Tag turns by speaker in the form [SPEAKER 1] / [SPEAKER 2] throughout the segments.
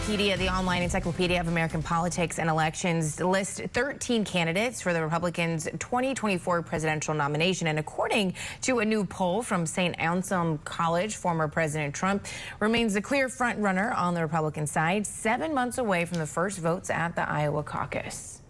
[SPEAKER 1] Wikipedia, the online encyclopedia of American politics and elections, lists 13 candidates for the Republicans' 2024 presidential nomination. And according to a new poll from St. Anselm College, former President Trump remains the clear front runner on the Republican side, 7 months away from the first votes at the Iowa caucus.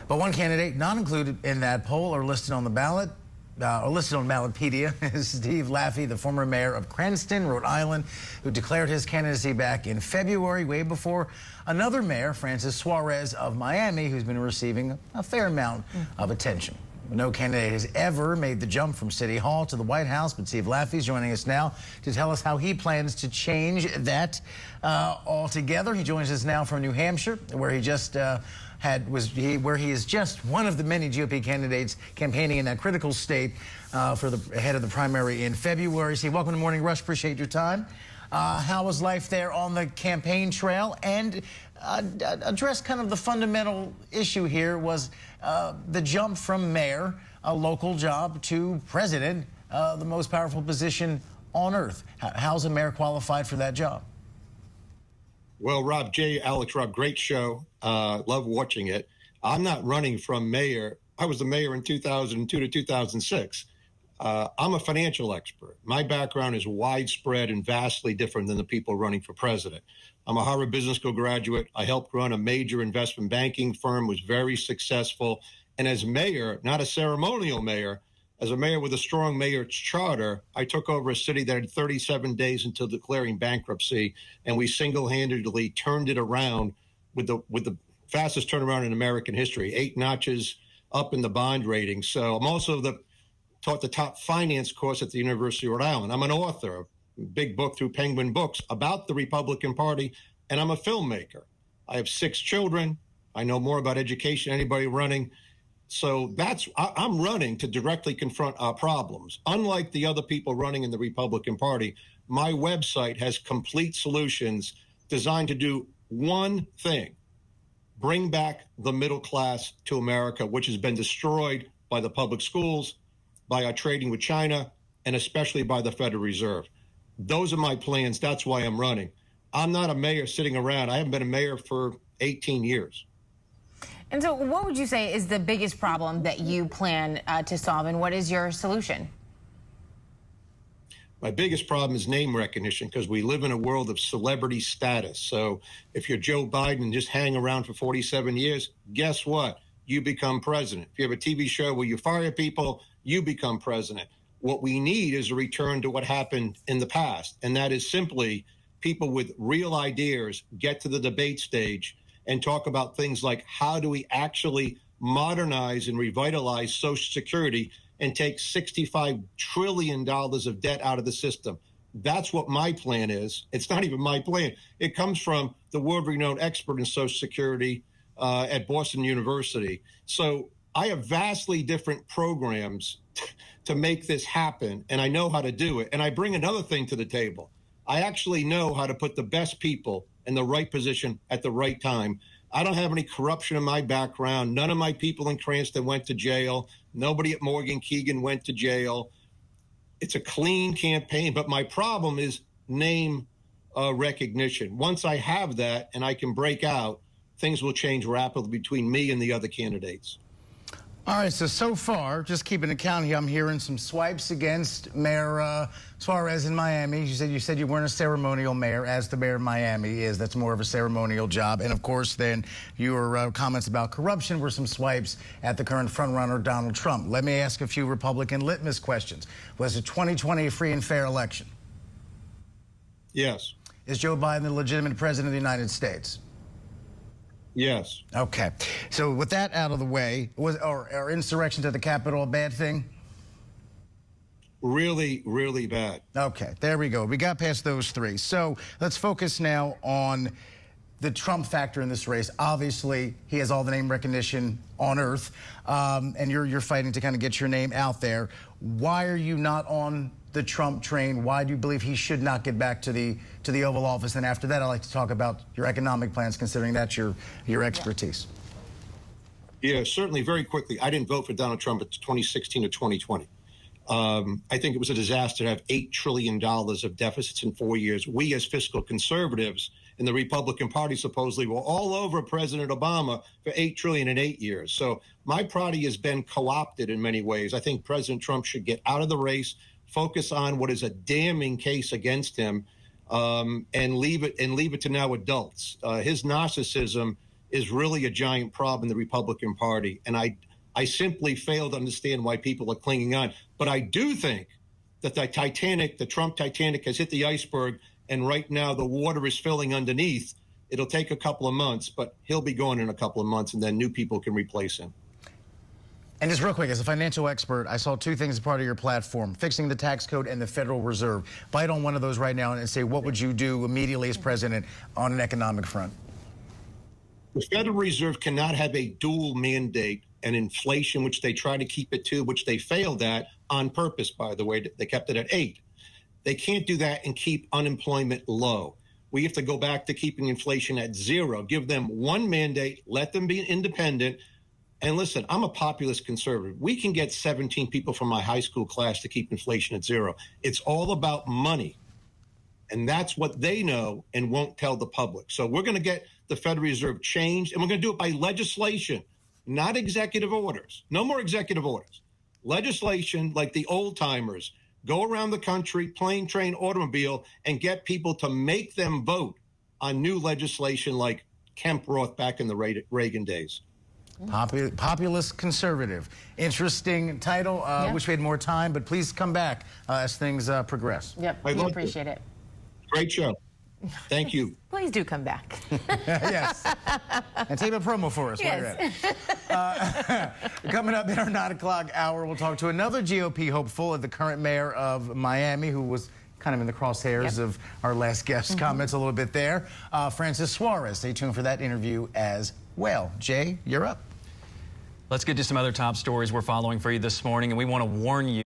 [SPEAKER 2] But one candidate not included in that poll or listed on the ballot, listed on Ballotpedia, is Steve Laffey, the former mayor of Cranston, Rhode Island, who declared his candidacy back in February, way before another mayor, Francis Suarez of Miami, who's been receiving a fair amount of attention. No candidate has ever made the jump from City Hall to the White House, but Steve Laffey is joining us now to tell us how he plans to change that altogether. He joins us now from New Hampshire, where he just where he is just one of the many GOP candidates campaigning in that critical state for the head of the primary in February. Steve, welcome to Morning Rush. Appreciate your time. How was life there on the campaign trail? And address kind of the fundamental issue here was the jump from mayor, a local job, to president, the most powerful position on earth. How's a mayor qualified for that job?
[SPEAKER 3] Well, Rob, Alex, great show. Love watching it. I'm not running from mayor. I was the mayor in 2002 to 2006. I'm a financial expert. My background is widespread and vastly different than the people running for president. I'm a Harvard Business School graduate. I helped run a major investment banking firm, was very successful. And as mayor, not a ceremonial mayor, as a mayor with a strong mayor's charter, I took over a city that had 37 days until declaring bankruptcy, and we single-handedly turned it around with the fastest turnaround in American history, 8 notches up in the bond rating. So I'm also taught the top finance course at the University of Rhode Island. I'm an author of a big book through Penguin Books about the Republican Party, and I'm a filmmaker. I have 6 children. I know more about education than anybody running. So I'm running to directly confront our problems. Unlike the other people running in the Republican Party, my website has complete solutions designed to do one thing: bring back the middle class to America, which has been destroyed by the public schools, by our trading with China, and especially by the Federal Reserve. Those are my plans. That's why I'm running. I'm not a mayor sitting around. I haven't been a mayor for 18 years.
[SPEAKER 1] And so what would you say is the biggest problem that you plan to solve, and what is your solution?
[SPEAKER 3] My biggest problem is name recognition, because we live in a world of celebrity status. So if you're Joe Biden and just hang around for 47 years, guess what? You become president. If you have a TV show where you fire people, you become president. What we need is a return to what happened in the past, and that is simply people with real ideas get to the debate stage and talk about things like, how do we actually modernize and revitalize Social Security and take $65 trillion of debt out of the system? That's what my plan is. It's not even my plan. It comes from the world-renowned expert in Social Security at Boston University. So I have vastly different programs to make this happen, and I know how to do it. And I bring another thing to the table. I actually know how to put the best people in the right position at the right time. I don't have any corruption in my background. None of my people in Cranston went to jail. Nobody at Morgan Keegan went to jail. It's a clean campaign, but my problem is name recognition. Once I have that and I can break out, things will change rapidly between me and the other candidates.
[SPEAKER 2] All right, so far, just keeping account here, I'm hearing some swipes against Mayor Suarez in Miami. You said you weren't a ceremonial mayor, as the mayor of Miami is. That's more of a ceremonial job. And, of course, then your comments about corruption were some swipes at the current frontrunner, Donald Trump. Let me ask a few Republican litmus questions. Was the 2020 a free and fair election?
[SPEAKER 3] Yes.
[SPEAKER 2] Is Joe Biden the legitimate president of the United States?
[SPEAKER 3] Yes.
[SPEAKER 2] Okay. So with that out of the way, was our insurrection to the Capitol a bad thing?
[SPEAKER 3] Really, really bad.
[SPEAKER 2] Okay, there we go. We got past those 3. So let's focus now on the Trump factor in this race. Obviously, he has all the name recognition on earth, and you're fighting to kind of get your name out there. Why are you not on the Trump train? Why do you believe he should not get back to the Oval Office? And after that, I'd like to talk about your economic plans, considering that's your expertise.
[SPEAKER 3] Yeah, certainly. Very quickly, I didn't vote for Donald Trump in 2016 or 2020. I think it was a disaster to have $8 trillion of deficits in 4 years. We, as fiscal conservatives, and the Republican Party supposedly were all over President Obama for $8 trillion in 8 years. So my party has been co-opted in many ways. I think President Trump should get out of the race, focus on what is a damning case against him, and leave it to now adults. His narcissism is really a giant problem in the Republican Party, and I simply fail to understand why people are clinging on. But I do think that the Trump Titanic has hit the iceberg, and right now the water is filling underneath. It'll take a couple of months, but he'll be gone in a couple of months, and then new people can replace him.
[SPEAKER 2] And just real quick, as a financial expert, I saw two things as part of your platform: fixing the tax code and the Federal Reserve. Bite on one of those right now and say, what would you do immediately as president on an economic front?
[SPEAKER 3] The Federal Reserve cannot have a dual mandate, and inflation, which they try to keep it to, which they failed at on purpose, by the way. They kept it at 8. They can't do that and keep unemployment low. We have to go back to keeping inflation at 0, give them one mandate, let them be independent. And listen, I'm a populist conservative. We can get 17 people from my high school class to keep inflation at 0. It's all about money. And that's what they know and won't tell the public. So we're going to get the Federal Reserve changed, and we're going to do it by legislation, not executive orders. No more executive orders. Legislation like the old timers. Go around the country, plane, train, automobile, and get people to make them vote on new legislation like Kemp Roth back in the Reagan days.
[SPEAKER 2] Populist conservative. Interesting title. Wish we had more time, but please come back as things progress.
[SPEAKER 1] Yep, we appreciate it.
[SPEAKER 3] Great show. Thank you.
[SPEAKER 1] Please do come back.
[SPEAKER 2] Yes. And tape a promo for us.
[SPEAKER 1] Yes.
[SPEAKER 2] Coming up in our 9 o'clock hour, we'll talk to another GOP hopeful, the current mayor of Miami, who was kind of in the crosshairs of our last guest's comments a little bit there. Francis Suarez. Stay tuned for that interview as well. Jay, you're up.
[SPEAKER 4] Let's get to some other top stories we're following for you this morning, and we want to warn you.